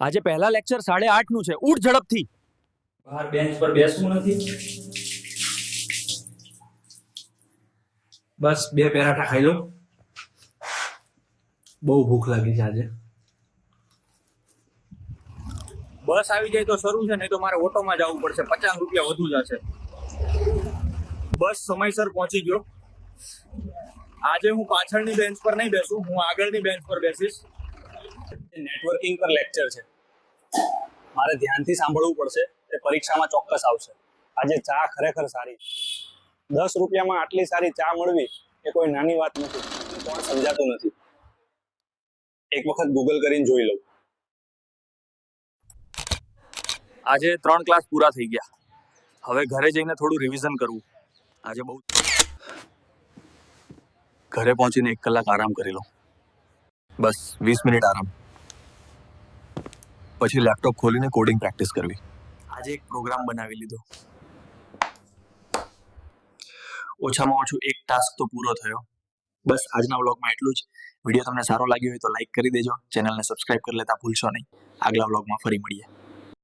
આજે પહેલા લેક્ચર 8:30 નું છે. ઉઠ ઝડપથી. બહાર બેન્ચ પર બેસવું નથી. બસ 2 પરાઠા ખાઈ લો. બહુ ભૂખ લાગી છે આજે. બસ આવી જાય તો શરૂ છે, નહીં તો મારે ઓટોમાં જવું પડશે. 50 રૂપિયા વધુ જશે. બસ સમયસર પહોંચી ગયો. આજે હું પાછળની બેન્ચ પર નહીં બેસું, હું આગળની બેન્ચ પર બેસીશ. નેટવર્કિંગ પર લેક્ચર છે, મારે ધ્યાનથી સાંભળવું પડશે. તે પરીક્ષામાં ચોક્કસ આવશે. આજે ચા ખરેખર સારી. 10 રૂપિયામાં આટલી સારી ચા મળવી એ કોઈ નાની વાત નથી. કોણ સમજાતું નથી. એક વખત ગૂગલ કરીને જોઈ લઉં. આજે 3 ક્લાસ પૂરા થઈ ગયા. હવે ઘરે જઈને થોડું રિવિઝન કરવું. આજે બહુ ઘરે પહોંચીને 1 કલાક આરામ કરી લઉં. બસ 20 મિનિટ આરામ. પછી લેપટોપ ખોલીને કોડિંગ પ્રેક્ટિસ કરવી. આજે એક પ્રોગ્રામ બનાવી લીધો. ઓછામાં ઓછું એક ટાસ્ક તો પૂરો થયો. બસ આજના વ્લોગમાં એટલું જ. વિડીયો તમને સારો લાગ્યો હોય તો લાઈક કરી દેજો. ચેનલને સબસ્ક્રાઇબ કરી લેતા ભૂલશો નહીં. આગલા વ્લોગમાં ફરી મળીએ.